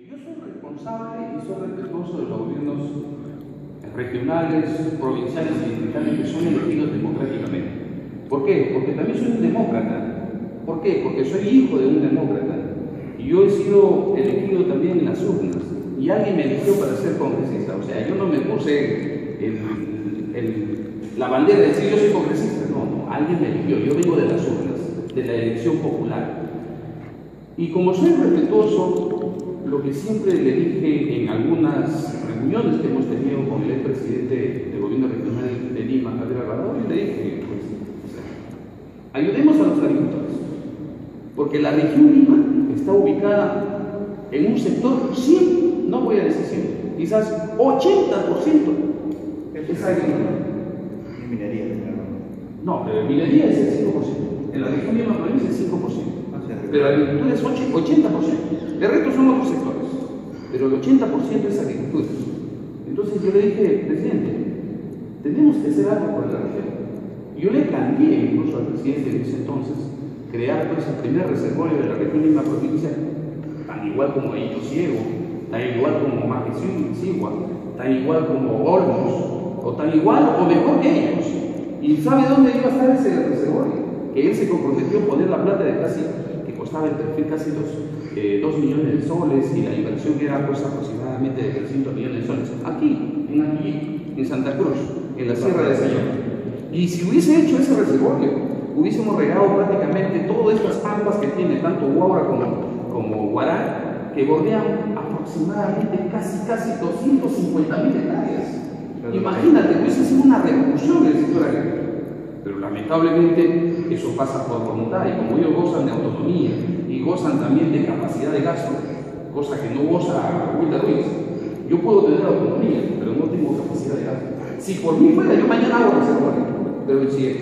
Yo soy responsable y soy respetuoso de los gobiernos regionales, provinciales y distritales que son elegidos democráticamente. ¿Por qué? Porque también soy un demócrata. ¿Por qué? Porque soy hijo de un demócrata. Y yo he sido elegido también en las urnas. Y alguien me eligió para ser congresista. O sea, yo no me puse la bandera de decir yo soy congresista. No, alguien me eligió. Yo vengo de las urnas, de la elección popular. Y como soy respetuoso, lo que siempre le dije en algunas reuniones que hemos tenido con el expresidente del gobierno regional de Lima, Javier Alvarado, yo le dije, ayudemos a los agricultores, porque la región Lima está ubicada en un sector 100, no voy a decir 100, quizás 80% es agricultura. ¿Y minería? No, pero minería es el 5%, en la región Lima provincia es 5%. Pero la agricultura es 80%. El resto son otros sectores. Pero el 80% es agricultura. Entonces yo le dije, presidente, tenemos que hacer algo por la región. Yo le planteé incluso al presidente en ese entonces crear pues, el primer reservorio de la región Lima provincia, tan igual como Illo Ciego, tan igual como Majicigua, tan igual como Olmos, o tan igual o mejor que ellos. ¿Y sabe dónde iba a estar ese reservorio? Que él se comprometió a poner la plata de casi costaba el perfil casi 2 millones de soles y la inversión era pues, aproximadamente de 300 millones de soles. Aquí, en Santa Cruz, en la Sierra de Sayón. Y si hubiese hecho ese reservorio, hubiésemos regado prácticamente todas estas pampas que tiene tanto Huaura como Guará, que bordean aproximadamente casi 250.000 hectáreas. Imagínate, hubiese sido una revolución del sector agrícola. Pero lamentablemente eso pasa por voluntad y como ellos gozan de autonomía y gozan también de capacidad de gasto, cosa que no goza Wilda Ruiz, yo puedo tener autonomía, pero no tengo capacidad de gasto. Si por mí fuera, yo mañana hago reservorio, pero si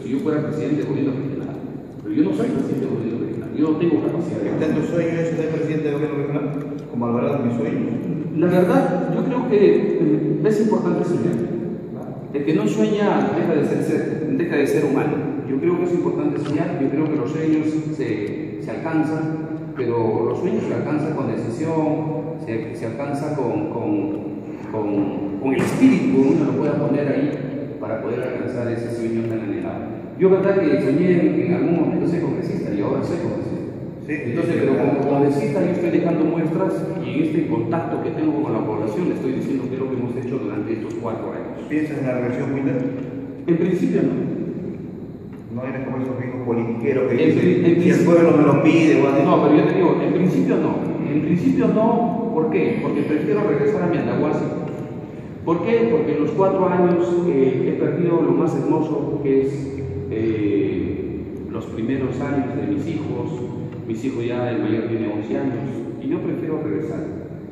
yo fuera presidente del gobierno regional, pero yo no soy presidente del gobierno regional, yo no tengo capacidad de gasto. ¿Está en tu sueño ser presidente del gobierno regional? Como Alvarado en mi sueño. La verdad, yo creo que es importante soñar. El que no sueña deja de ser humano. Yo creo que es importante soñar, yo creo que los sueños se alcanzan, pero los sueños se alcanzan con decisión, se alcanza con el espíritu, uno lo pueda poner ahí para poder alcanzar ese sueño tan anhelado. Yo verdad que soñé en algún momento ser congresista y ahora soy congresista. Sí, entonces, pero como congresista yo estoy dejando muestras y en este contacto que tengo con la población le estoy diciendo qué es lo que hemos hecho durante estos 4 años. ¿Piensas en la reelección, Wilder? En principio no. No eres como esos viejos politiqueros que dicen si el pueblo me lo pide o así. No, pero yo te digo, en principio no. En principio no, ¿por qué? Porque prefiero regresar a mi Andahuasi. ¿Por qué? Porque en los 4 años he perdido lo más hermoso que es los primeros años de mis hijos. Mis hijos ya, el mayor tiene 11 años y yo prefiero regresar.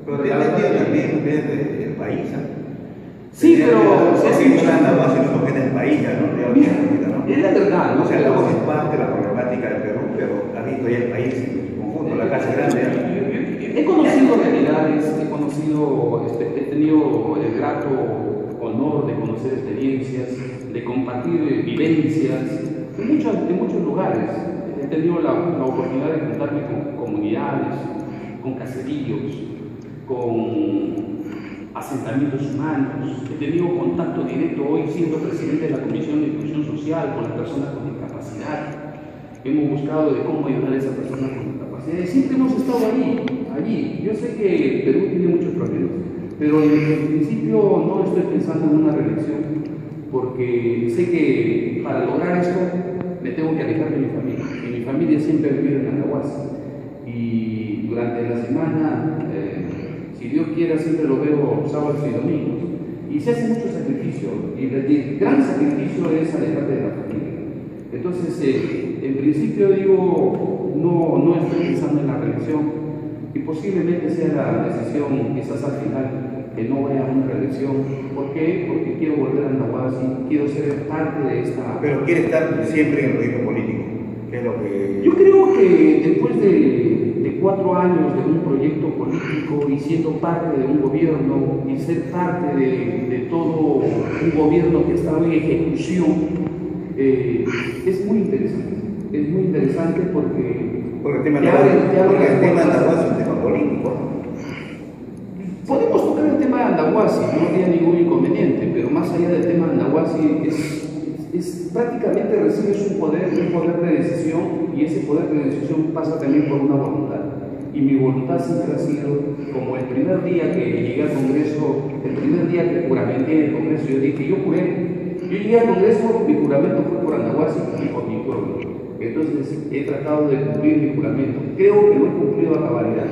Pero te entendido también usted del país, ¿eh? Sí, pero... Si no la Andahuasi no porque es del país, ya, ¿no? Es la verdad, ¿no? O sea, la voz es parte de la problemática del Perú, pero ha visto ya el país en conjunto, la casa grande. He conocido realidades, he tenido el grato honor de conocer experiencias, de compartir vivencias en muchos lugares. He tenido la oportunidad de juntarme con comunidades, con caseríos, con asentamientos humanos. He tenido contacto directo hoy siendo presidente de la Comisión de Inclusión Social con las personas con discapacidad. Hemos buscado de cómo ayudar a esas personas con discapacidad. Y siempre hemos estado allí. Yo sé que Perú tiene muchos problemas, pero en principio no estoy pensando en una reelección, porque sé que para lograr esto me tengo que alejar de mi familia. Y mi familia siempre vive en Andahuasi. Y durante la semana, si Dios quiera, siempre lo veo sábados y domingos. Y se hace mucho sacrificio. Y el gran sacrificio es alejarte de la familia. Entonces, en principio digo, no estoy pensando en la reelección. Y posiblemente sea la decisión, quizás al final, que no vaya a una reelección. ¿Por qué? Porque quiero volver a Andahuasi, quiero ser parte de esta... Pero quiere estar siempre en el proyecto político, que es lo que... Yo creo que después de 4 años de un proyecto político y siendo parte de un gobierno y ser parte de todo un gobierno que está en ejecución, es muy interesante. Es muy interesante porque el tema de Andahuasi es un tema político. Andahuasi no habría ningún inconveniente, pero más allá del tema Andahuasi es prácticamente recibes un poder de decisión, y ese poder de decisión pasa también por una voluntad. Y mi voluntad siempre ha sido, como el primer día que llegué al Congreso, el primer día que juramenté en el Congreso, yo dije, yo llegué al Congreso, mi juramento fue por Andahuasi y por mi pueblo. Entonces he tratado de cumplir mi juramento. Creo que lo he cumplido a cabalidad.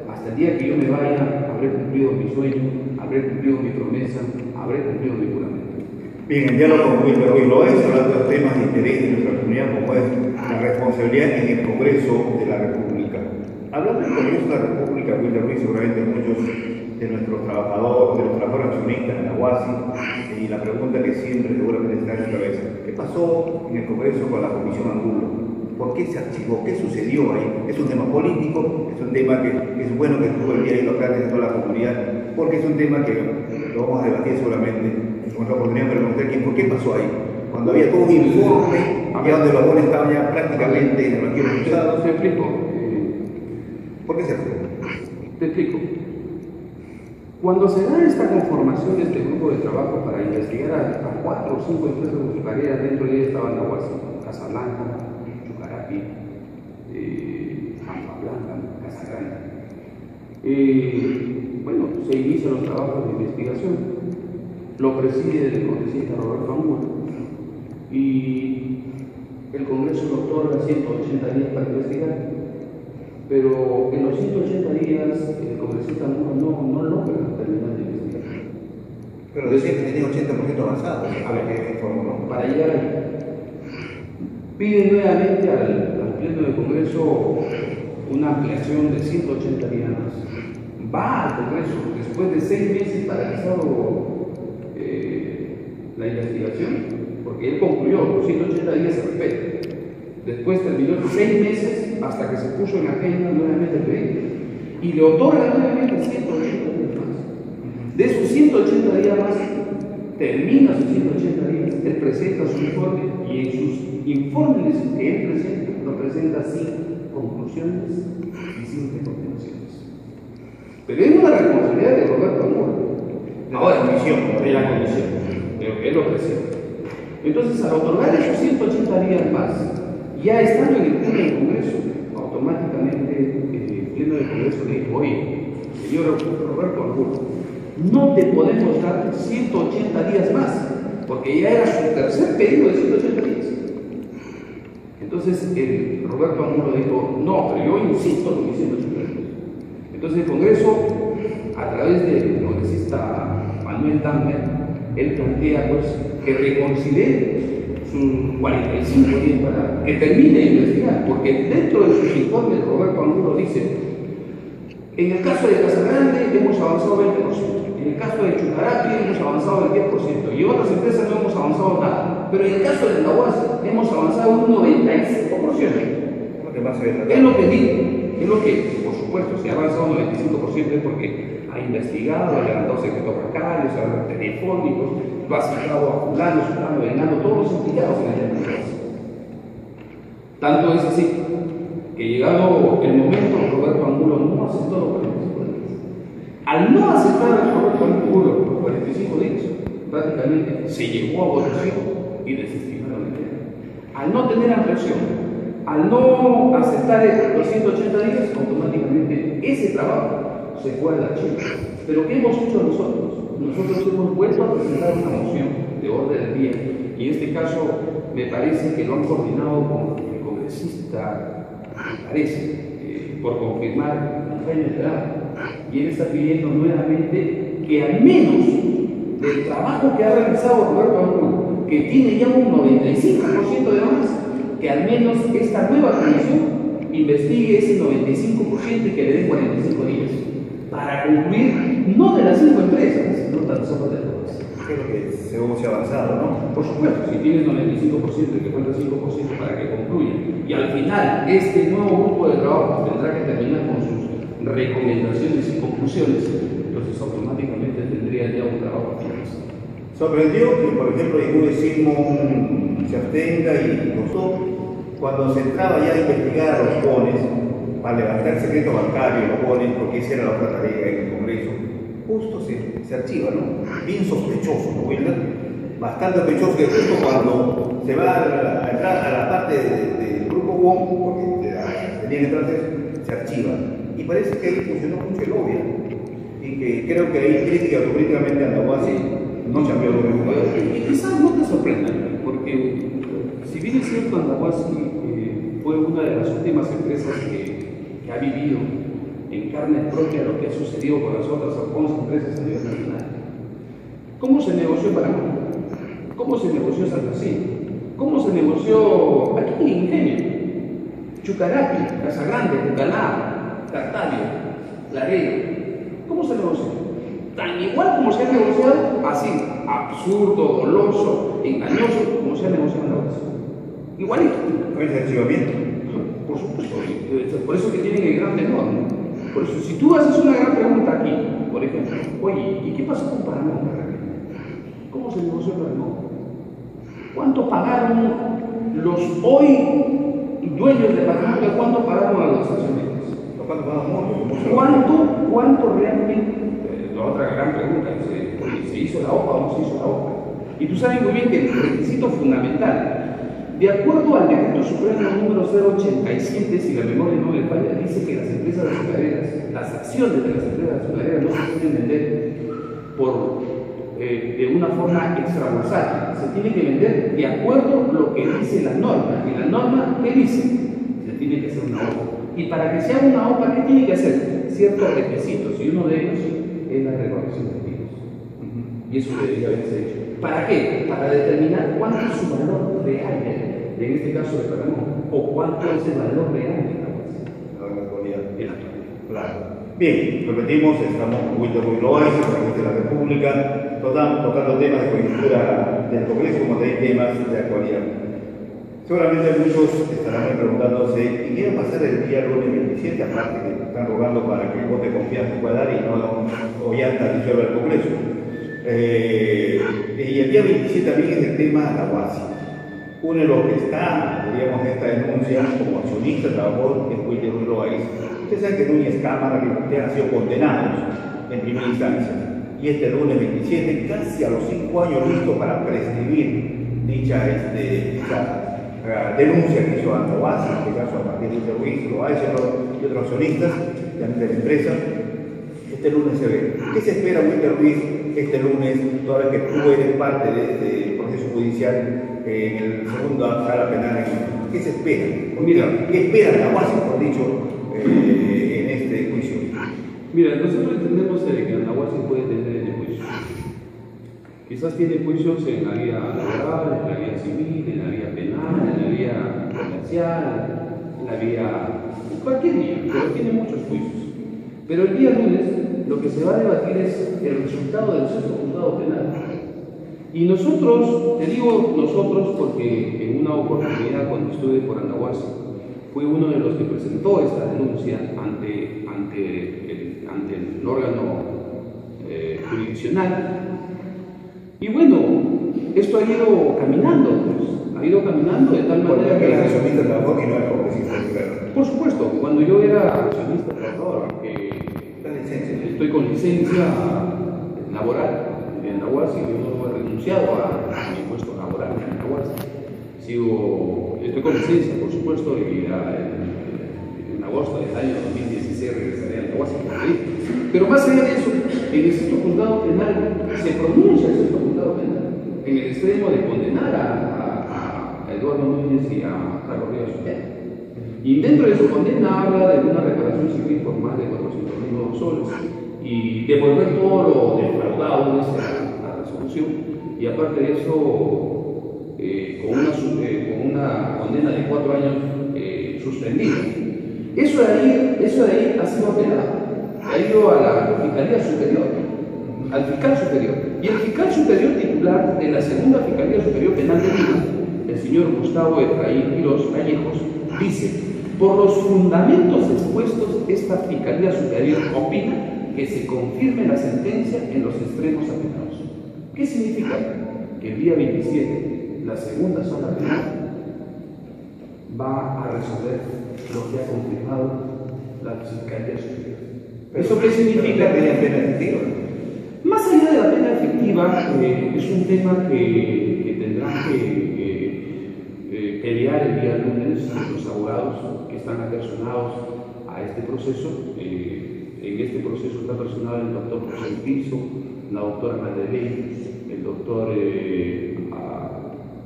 Hasta el día que yo me vaya, habré cumplido mi sueño, habré cumplido mi promesa, habré cumplido mi juramento. Bien, el diálogo con Wilder Ruiz lo es, hablando de temas de interés de nuestra comunidad, como es la responsabilidad en el Congreso de la República. Hablando del Congreso de la República, Wilder Ruiz, seguramente muchos de nuestros trabajadores accionistas en Andahuasi, y la pregunta que siempre seguramente está en su cabeza: ¿qué pasó en el Congreso con la Comisión Angulo? ¿Por qué se archivó? ¿Qué sucedió ahí? ¿Es un tema político? ¿Es un tema que es bueno que estuvo el día ahí local de toda la comunidad? Porque es un tema que lo vamos a debatir seguramente con la oportunidad de preguntar por qué pasó ahí. Cuando había todo un informe, ya donde los bonos estaban ya prácticamente en los tiempos usados. Te explico. ¿Por qué se fue? Te explico. Cuando se da esta conformación de este grupo de trabajo para investigar a 4 o 5 empresas azucareras, dentro de ellas estaban Andahuasi, Casablanca, Chucarapi, Pampa Blanca, Casagrande. Bueno, se inician los trabajos de investigación. Lo preside el congresista Roberto Angulo, y el Congreso le otorga 180 días para investigar, pero en los 180 días el congresista Angulo no logra terminar de investigar. Pero decía que tenía 80% avanzado, a ver qué informó, ¿no? Para llegar ahí, pide nuevamente al Pleno del Congreso una ampliación de 180 días más. Va al Congreso después de 6 meses paralizado la investigación, porque él concluyó, los 180 días se respetan. Después terminó 6 meses hasta que se puso en agenda nuevamente el pedido, y le otorga nuevamente 180 días más. De esos 180 días más, termina sus 180 días, él presenta su informe, y en sus informes que él presenta, lo presenta sin conclusiones y sin recomendaciones. Pero es una responsabilidad de Roberto Angulo. Ahora, comisión. De la comisión, pero que él lo presenta. Entonces, al otorgar esos 180 días más, ya estando en el Pleno del Congreso, automáticamente el Pleno del Congreso le dijo: oye, señor Roberto Angulo, no te podemos dar 180 días más, porque ya era su tercer pedido de 180 días. Entonces, Roberto Angulo dijo: no, pero yo insisto en mis 180 días. Entonces, el Congreso, a través del congresista Manuel Tamer, él plantea pues que reconsidere sus 45 días para que termine de investigar, porque dentro de sus informes Roberto Angulo dice: en el caso de Casagrande hemos avanzado 20%, en el caso de Chucarapi hemos avanzado el 10%, y en otras empresas no hemos avanzado nada, pero en el caso de Andahuasi hemos avanzado un 95%. Es lo que digo, es lo que, por supuesto, si ha avanzado un 95% es porque ha investigado, ha levantado secretos bancarios, ha hablado telefónicos, lo ha citado a fulano, vengando, todos los implicados en el tema. Tanto es así que, llegado el momento, Roberto Angulo no aceptó los 45 días. Al no aceptar a Roberto Angulo los 45 días, prácticamente se llegó a votación y desestimaron el tema. Al no tener ampliación, al no aceptar los 180 días, automáticamente ese trabajo se fue al archivo. Pero ¿qué hemos hecho nosotros? Nosotros hemos vuelto a presentar una moción de orden del día, y en este caso me parece que lo han coordinado con el congresista, me parece, por confirmar Jaime Estrada, y él está pidiendo nuevamente que al menos del trabajo que ha realizado Roberto Angulo, que tiene ya un 95% de más, que al menos esta nueva comisión investigue ese 95% y que le dé 45 días para concluir, no de las 5 empresas, sino de las otras de todas. Creo que se ha avanzado, ¿no? Por supuesto, si tienes 95% y que falta 5% para que concluya, y al final este nuevo grupo de trabajo tendrá que terminar con sus recomendaciones y conclusiones, entonces automáticamente tendría ya un trabajo finalizado. Sorprendió que, por ejemplo, Yehudi Simón se abstenga y costó, cuando se entraba ya a investigar a los bonos, para levantar el secreto bancario, los bonos, porque esa era la otra tarea en el Congreso, justo se archiva, ¿no? Bien sospechoso, ¿no, Wilder? Bastante sospechoso que justo cuando se va a la parte del grupo WOM, porque tenía que entrar, se archiva. Y parece que ahí funcionó mucho el obvio. Y que creo que ahí crítica automáticamente a Andahuasi no cambió lo que y quizás no te sorprenda, porque si bien es cierto, Andahuasi fue una de las últimas empresas que ha vivido en carne propia lo que ha sucedido con las otras 11 empresas a nivel nacional. ¿Cómo se negoció Panamá? ¿Cómo se negoció San Francisco? ¿Cómo se negoció aquí en Ingenio? Chucarapi, Casagrande, Bucaná, Cartavio, Laredo. ¿Cómo se negoció? Tan igual como se ha negociado, así, absurdo, doloso, engañoso, como se ha negociado en la bolsa. Igualito. ¿Fue el archivamiento? Por supuesto, por eso que tienen el gran temor, ¿no? Por eso, si tú haces una gran pregunta aquí, por ejemplo, oye, ¿y qué pasó con Paramount? ¿Cómo se negoció Paramount? ¿Cuánto pagaron los hoy dueños de Paramount? ¿Cuánto pagaron a los accionistas? ¿Cuánto realmente? La otra gran pregunta es, ¿se hizo la OPA o no se hizo la OPA? Y tú sabes muy bien que el requisito fundamental, de acuerdo al decreto supremo número 087, si la memoria no me falla, dice que las empresas azucareras, las acciones de las empresas azucareras no se pueden vender de una forma extrabursátil. Se tiene que vender de acuerdo a lo que dice la norma. Y la norma, ¿qué dice? Se tiene que hacer una OPA. Y para que sea una OPA, ¿qué tiene que hacer? Ciertos requisitos, y uno de ellos es la recaudación de activos. Y eso debería haberse hecho. ¿Para qué? Para determinar cuánto es su valor real, en este caso de Paramount, o cuánto es el valor real de la actualidad. Claro. Bien, repetimos, estamos con Wilder Ruiz Loaiza, presidente de la República, tocando temas de coyuntura del Congreso, como también temas de actualidad. Seguramente muchos estarán preguntándose, ¿y qué va a pasar el día lunes 27? Aparte que están rogando para que el voto de confianza pueda dar y no Ollanta disuelva el Congreso. Y el día 27 también es el tema Andahuasi. Uno de los que está, diríamos, en esta denuncia como accionista trabajador es Wilder Ruiz Loaiza. Ustedes saben que Núñez Cámara que han sido condenados en primera instancia. Y este lunes 27, casi a los 5 años, listo para prescribir dicha denuncia que hizo Andahuasi, en este caso a partir de Wilder Ruiz Loaiza y otros accionistas de la empresa. Este lunes se ve. ¿Qué se espera, Wilder Ruiz, este lunes, toda vez que tú eres parte de este proceso judicial en el segundo sala penal? ¿Qué se espera? Mira, ¿qué espera Andahuasi, por dicho, en este juicio? Mira, nosotros entendemos que Andahuasi puede tener juicios. Quizás tiene juicios en la vía laboral, en la vía civil, en la vía penal, en la vía comercial, en la vía, en cualquier vía, pero tiene muchos juicios. Pero el día lunes lo que se va a debatir es el resultado del sexto juzgado penal. Y nosotros, te digo nosotros porque en una oportunidad cuando estuve por Andahuasi, fui uno de los que presentó esta denuncia ante el órgano jurisdiccional. Y bueno, esto ha ido caminando, pues, de tal manera que era accionista trabajador y no era congresista. Por supuesto, cuando yo era accionista trabajador, aunque estoy con licencia laboral en Andahuasi, yo no he renunciado a mi puesto laboral en Andahuasi. Estoy con licencia, por supuesto, y en agosto del año 2016 regresaré a Andahuasi. Pero más allá de eso, en el sexto juzgado penal se pronuncia el sexto juzgado penal en el extremo de condenar a Eduardo Núñez y a Carlos Rivas Otero. Y dentro de su condena habla de una reparación civil por más de 400.000 soles y devolver todo lo defraudado de esa resolución. Y aparte de eso, con una condena de 4 años suspendida. Eso de ahí ha sido apelado. Ha ido a la Fiscalía Superior, al Fiscal Superior. Y el Fiscal Superior titular de la Segunda Fiscalía Superior Penal de Lima, el señor Gustavo Efraín Quirós Callejos, dice: por los fundamentos expuestos, esta Fiscalía Superior opina que se confirme la sentencia en los extremos apenados. ¿Qué significa? Que el día 27, la segunda sala penal va a resolver lo que ha confirmado la Fiscalía Superior. ¿Eso qué significa? definitiva, es un tema que tendrán que pelear el día lunes los abogados que están apersonados a este proceso. En este proceso está personado el doctor José Urquizo, la doctora Madeleine, el doctor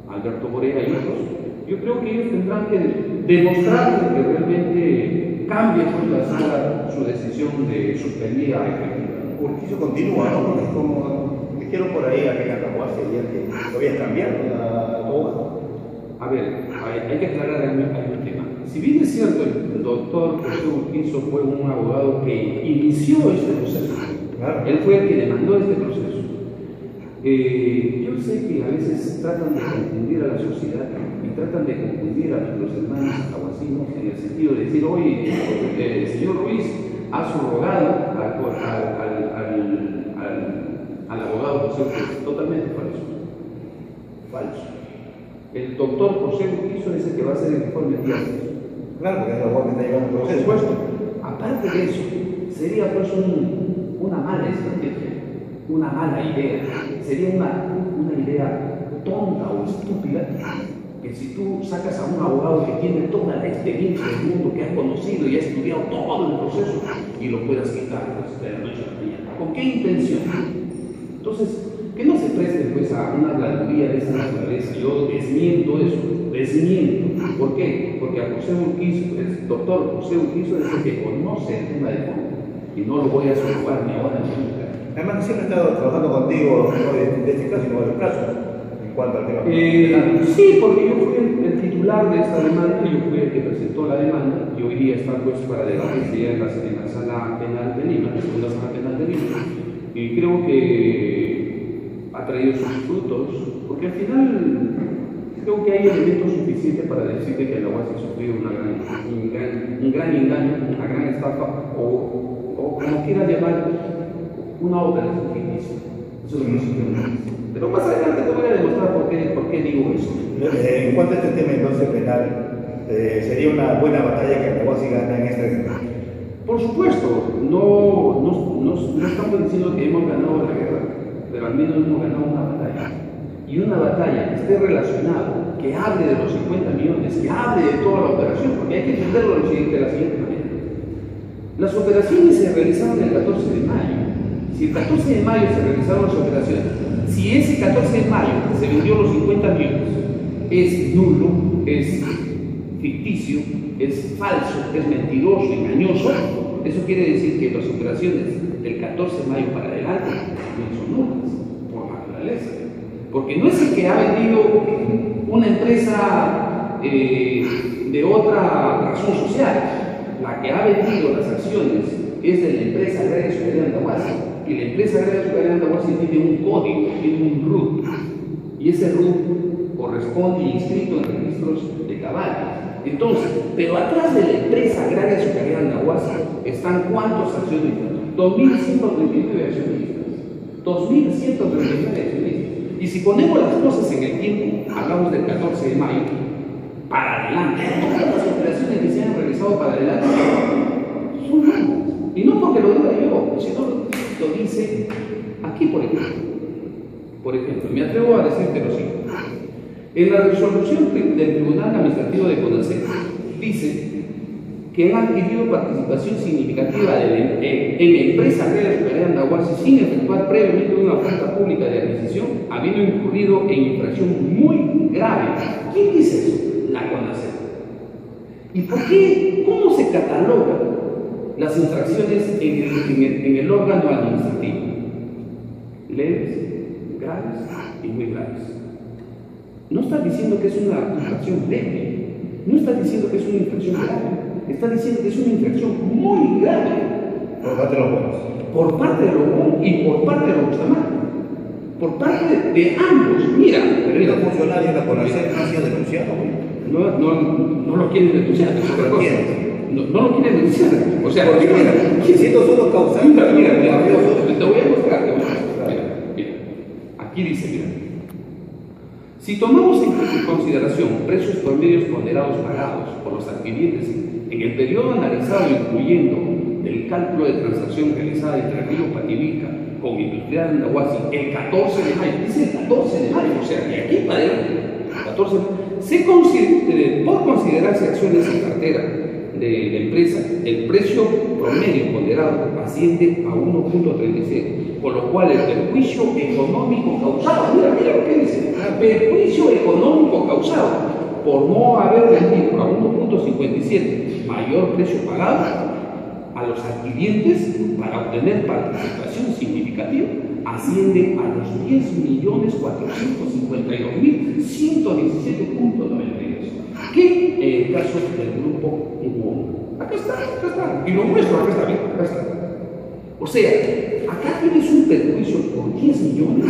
Alberto Borea y otros. Yo creo que ellos tendrán que demostrar que realmente cambia su decisión de suspender a efectiva. Urquizo continúa, ¿no? Porque es como dijeron por ahí a que Catahuasi ayer que lo habían cambiado a todo. A ver, hay que aclarar un tema. Si bien es cierto, el doctor José Urquizo fue un abogado que inició este proceso, claro. Él fue el que demandó este proceso. Yo sé que a veces tratan de confundir a la sociedad y tratan de confundir a los hermanos catahuasinos en el sentido de decir, oye, el señor Ruiz ha subrogado al abogado José Urquizo. Totalmente falso. Falso. El doctor José Urquizo es el que va a hacer el informe diario. Claro, porque es el abogado que está llevando el proceso. Por supuesto. Aparte de eso, sería pues una mala estrategia, una mala idea. Sería una idea tonta o estúpida que si tú sacas a un abogado que tiene toda la experiencia del mundo, que ha conocido y ha estudiado todo el proceso, y lo puedas quitar pues, de la noche a la mañana. ¿Con qué intención? Entonces, que no se preste pues, a una blanduría de esta naturaleza. Yo desmiento eso, desmiento. ¿Por qué? Porque a José Urquizo, el doctor José Urquizo es el que conoce el tema de fondo y no lo voy a subjugar ni ahora ni nunca. Además, siempre he estado trabajando contigo, no de este caso, sino de los casos, en cuanto al tema. Sí, porque yo fui el titular de esta demanda, yo fui el que presentó la demanda, y hoy día está pues para debatirse ya en la sala penal de Lima, la segunda sala penal de Lima, y creo que ha traído sus frutos, porque al final creo que hay elementos suficientes para decir que la UAS ha sufrido un gran engaño, una gran estafa, o como quieras llamar, una operación ficticia. Eso es lo que sucede. Pero más adelante te voy a demostrar por qué digo eso. En cuanto a este tema entonces penal, sería una buena batalla que la UAS gana en este tema. Por supuesto, no estamos diciendo que hemos ganado la guerra, pero al menos hemos ganado una batalla. Y una batalla que esté relacionada, que hable de los 50 millones, que hable de toda la operación, porque hay que entenderlo de la siguiente manera. Las operaciones se realizaron el 14 de mayo. Si el 14 de mayo se realizaron las operaciones, si ese 14 de mayo se vendió los 50 millones, es nulo, es ficticio, es falso, es mentiroso, engañoso, eso quiere decir que las operaciones del 14 de mayo para adelante no son nulas, por naturaleza. Porque no es el que ha vendido una empresa de otra razón social. La que ha vendido las acciones es de la empresa agraria Zucarera Andahuasi. Y la empresa agraria Zucarera Andahuasi tiene un código, tiene un RUT. Y ese RUT corresponde inscrito en registros de caballos. Entonces, pero atrás de la empresa agraria Zucarera Andahuasi están ¿cuántos accionistas? 2.139 accionistas. 2.139 accionistas. Y si ponemos las cosas en el tiempo, hablamos del 14 de mayo, para adelante, todas las operaciones que se han realizado para adelante son malas. Y no porque lo diga yo, sino lo dice aquí, por ejemplo. Por ejemplo, me atrevo a decirte lo siguiente. En la resolución del Tribunal Administrativo de CONACYT dice que han adquirido participación significativa en empresa agraria Zucarera Andahuasi sin efectuar previamente una oferta pública de adquisición, habiendo incurrido en infracción muy grave. ¿Quién dice eso? La CONACYT. ¿Y por qué? ¿Cómo se catalogan las infracciones en el órgano administrativo? Leves, graves y muy graves. No estás diciendo que es una infracción leve, no estás diciendo que es una infracción grave. Está diciendo que es una infracción muy grave. Por parte de los buenos. Por parte de los buenos y por parte de los que están mal. Por parte de ambos. Mira, pero los funcionarios de la CONACYT no han sido denunciados. No lo quieren denunciar, es otra cosa. No lo quieren denunciar. O sea, porque mira, si estos son los causantes, mira, te voy a mostrar. Mira, aquí dice, mira. Si tomamos en consideración precios por medios ponderados pagados por los adquirientes en el periodo analizado, incluyendo el cálculo de transacción realizada entre Río Pativica con Industrial Andahuasi el 14 de mayo, dice el 14 de mayo, o sea, de aquí para adelante, 14 de mayo, por considerarse acciones en cartera de la empresa, el precio promedio ponderado asciende a 1.36, con lo cual el perjuicio económico causado, mira lo que dice, perjuicio económico causado por no haber vendido a 1.57 mayor precio pagado a los adquirientes para obtener participación significativa asciende a los 10.452.117.92. ¿Qué caso del grupo Hugo? Acá está. Y lo muestro, acá está. O sea, acá tienes un perjuicio por 10 millones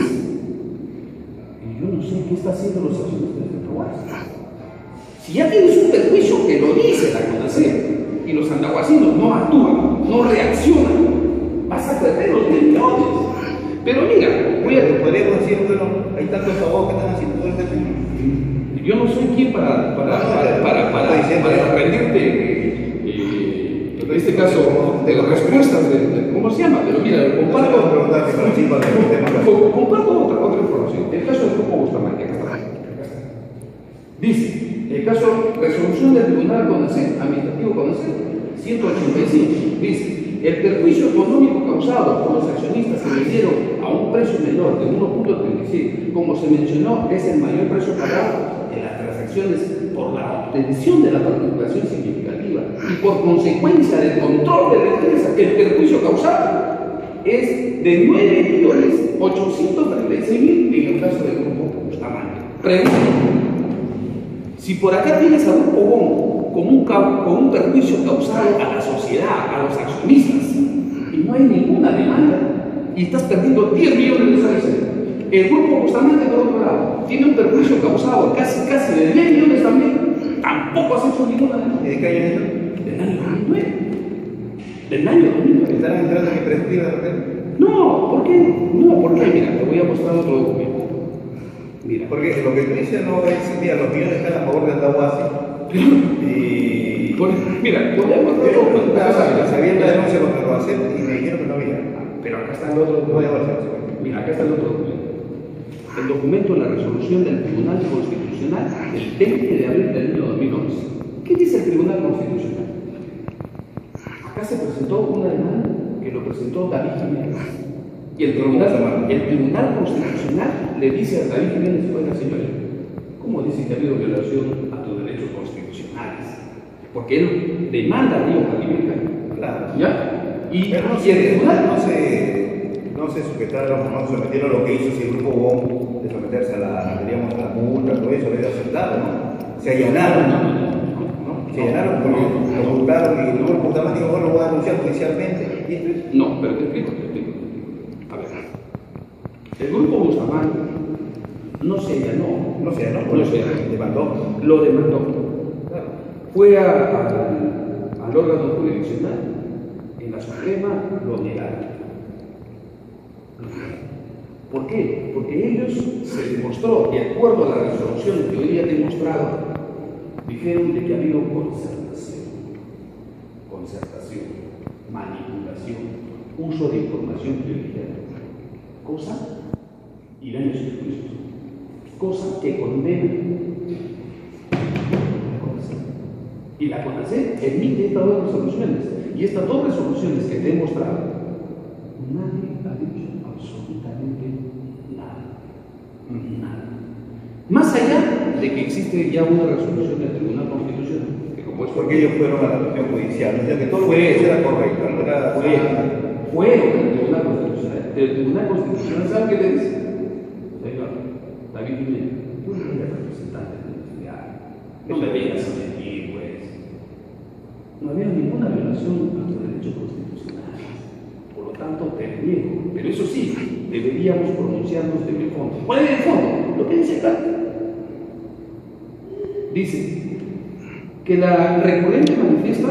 y yo no sé qué está haciendo los accionistas de Andahuasi. Si ya tienes un perjuicio que lo dice la CONACER y los andahuasinos no actúan, no reaccionan, vas a perder los 10 millones. Pero mira, podríamos decir, bueno, hay tantos abogados que están haciendo todo este tema. Yo no soy quien para rendirte, en este caso, de las respuestas de ¿cómo se llama? Pero mira, comparto otra información. El caso del grupo Bustamante, acá está. Dice, el caso, resolución del Tribunal Administrativo CONACER 185, dice, el perjuicio económico causado por los accionistas que vendieron a un precio menor de 1.36, como se mencionó, es el mayor precio pagado en las transacciones por la obtención de la participación significativa y por consecuencia del control de la empresa, el perjuicio causado es de 9.836.000 en el caso del grupo Bustamante. Pregunta, si por acá tienes a Grupo BON con un perjuicio causado a la sociedad, a los accionistas, y no hay ninguna demanda, y estás perdiendo 10 millones de soles, el grupo Bustamante, por otro lado, tiene un perjuicio causado casi de 10 millones también, tampoco has hecho ninguna demanda. ¿Y de qué año es eso? Del año 2009. Del año 2009. ¿Están entrando en mi perspectiva de repente? No, ¿por qué? No, ¿por qué? Mira, te voy a mostrar otro documento. Mira. Porque lo que tú dices no es, mira, los millones están a favor de Andahuasi. Mira, te voy a mostrar otro documento. Sabía la denuncia contra Roacet y me dijeron que no había. Pero acá está el otro documento. Mira, acá está el otro documento. El documento de la resolución del Tribunal Constitucional del 20 de abril del año 2011. ¿Qué dice el Tribunal Constitucional? Acá se presentó una demanda que lo presentó David Jiménez. Y el Tribunal Constitucional le dice a David Jiménez, oiga señor, ¿cómo dice que ha habido violación a tus derechos constitucionales? Porque él demanda a Río Caribe. Claro. ¿Ya? Y pero el tribunal no se sujetaron o no sometieron lo que hizo si el grupo BON de someterse a la multa, todo eso, le dio aceptado, ¿no? Se allanaron, ¿no? Se allanaron porque lo multaron y luego el Bustamante dijo, bueno, lo voy a denunciar judicialmente. ¿Y esto es? No, pero te explico. A ver, el grupo Bustamante no se allanó. Lo demandó. Claro. Fue al órgano jurisdiccional, en la Suprema lo negaron. ¿Por qué? Porque ellos se demostró, de acuerdo a la resolución que hoy día he demostrado, dijeron de que ha habido concertación, manipulación, uso de información privilegiada, cosa y daños y perjuicios, cosa que condena la CONACER. Y la CONACER emite estas dos resoluciones, y estas dos resoluciones que te he mostrado, nadie ha dicho absolutamente nada. Más allá de que existe ya una resolución del Tribunal Constitucional, que como es porque ellos fueron a la cuestión judicial, o sea que todo lo que era correcto, no era fueron al Tribunal Constitucional. El Tribunal Constitucional, ¿sabe qué le dice? Señor, David Jiménez, yo no soy el representante de la universidad, no me vengas a mentir, pues. No había ninguna violación a tus derechos constitucionales. Por lo tanto, te niego. Pero eso sí, deberíamos pronunciarnos en el fondo. ¿Cuál es el fondo? Lo que dice acá. Dice que la recurrente manifiesta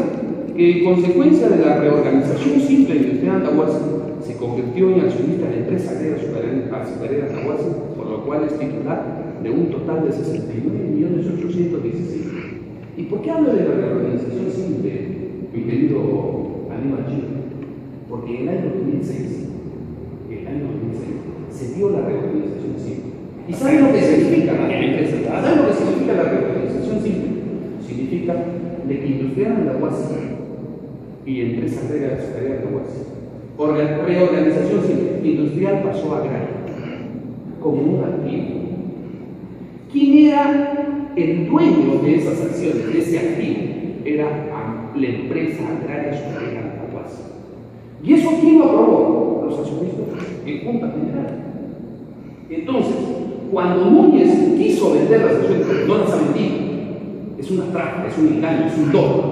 que en consecuencia de la reorganización simple de Industrial Andahuasi se convirtió en accionista de la empresa agrera azucarera Andahuasi, por lo cual es titular de un total de 69.816.000. ¿Y por qué hablo de la reorganización simple, mi querido Aníbal Chico? Porque en el año 2006, el año 2006, se dio la reorganización simple. ¿Y saben lo que significa? ¿Saben lo que significa la reorganización simple? Significa de que Industrial Andahuasi y Empresa Agraria Secretaría de Andahuasi, reorganización simple, Industrial pasó a Agraria como un activo. ¿Quién era el dueño de esas acciones, de ese activo? Era la Empresa Agraria Secretaría de Andahuasi. ¿Y eso quién lo aprobó? Los accionistas en Junta General. Entonces, cuando Núñez quiso vender las acciones, no las ha vendido. Es una trampa, es un engaño, es un doble,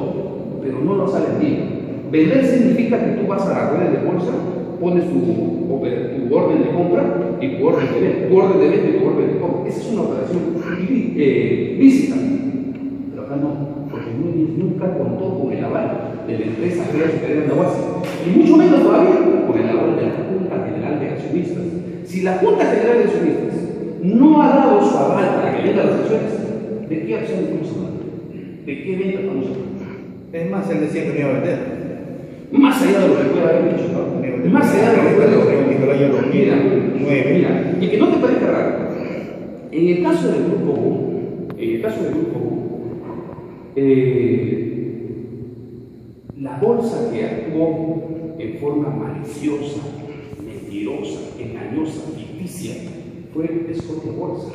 pero no las ha vendido. Vender significa que tú vas a la red de bolsa, pones tu orden de compra y tu orden de venta, tu orden de venta y tu orden de compra. Esa es una operación lícita. Pero acá no, porque Núñez nunca contó con el aval de la Empresa Agraria Secretaría de Andahuasi, y mucho menos todavía con el aval de la Junta General de Accionistas. Si la Junta General de Accionistas no ha dado su aval para que venda las acciones, ¿de qué acción estamos hablando? ¿De qué venta estamos hablando? Es más, él decía que no iba a vender. Más allá de lo que pueda haber dicho, ¿no? Más allá de lo que pueda haber dicho. Mira, y que no te parezca raro. En el caso del Grupo la bolsa que actuó en forma maliciosa, mentirosa, engañosa, ficticia, fue Scotia Bolsa.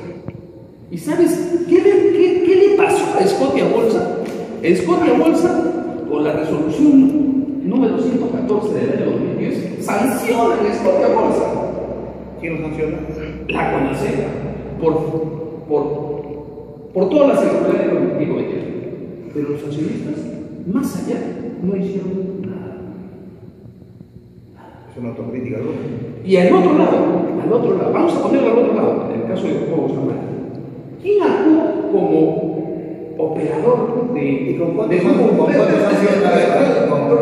¿Y sabes qué le pasó a Scotia Bolsa? Scotia Bolsa, con la resolución número 114 del año 2010, sanciona a Scotia Bolsa. ¿Quién lo sanciona? La CONACEP, por todas las irregularidades que cometieron. Pero los accionistas, más allá, no hicieron nada. Es una autocrítica, ¿no? Y al otro lado, vamos a ponerlo al otro lado, en el caso de Grupo Bustamante. ¿Quién actuó como operador de cuántos sanciones?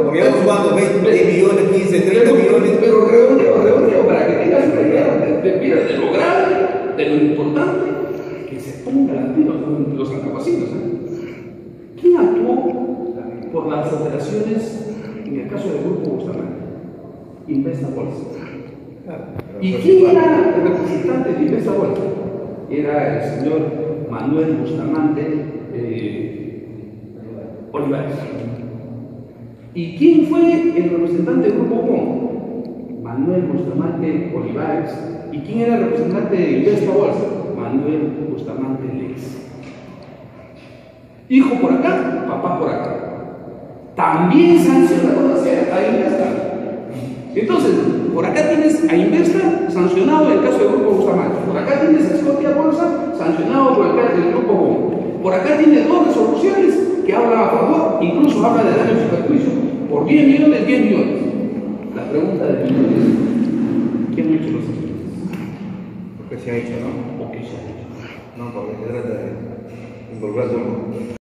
Porque ya jugando 20 millones, 15, 30 millones. Pero redondeo, para que tengas una idea de lo grave, de lo importante, que se pongan las pilas los andahuasinos. ¿Quién actuó por las operaciones en el caso del Grupo Bustamante? Investa Bolsa. ¿Y quién era el representante de Investa Bolsa? Era el señor Manuel Bustamante Olivares. ¿Y quién fue el representante del Grupo CON? Manuel Bustamante Olivares. ¿Y quién era el representante de Investa Bolsa? Manuel Bustamante Lex. Hijo por acá, papá por acá. También sancionado a Investa. Entonces, por acá tienes a Investa sancionado en el caso del Grupo Bustamante. Por acá tienes a Scotia Bolsa sancionado por el caso del Grupo CON. Por acá tienes dos resoluciones que hablan a favor, incluso habla de daños y perjuicios. Por 10 millones, 10 millones. La pregunta del millón es: ¿quién ha hecho los acciones? ¿Por qué se ha hecho, no? ¿O qué se ha hecho? No, porque se trata de involucrar todo el mundo.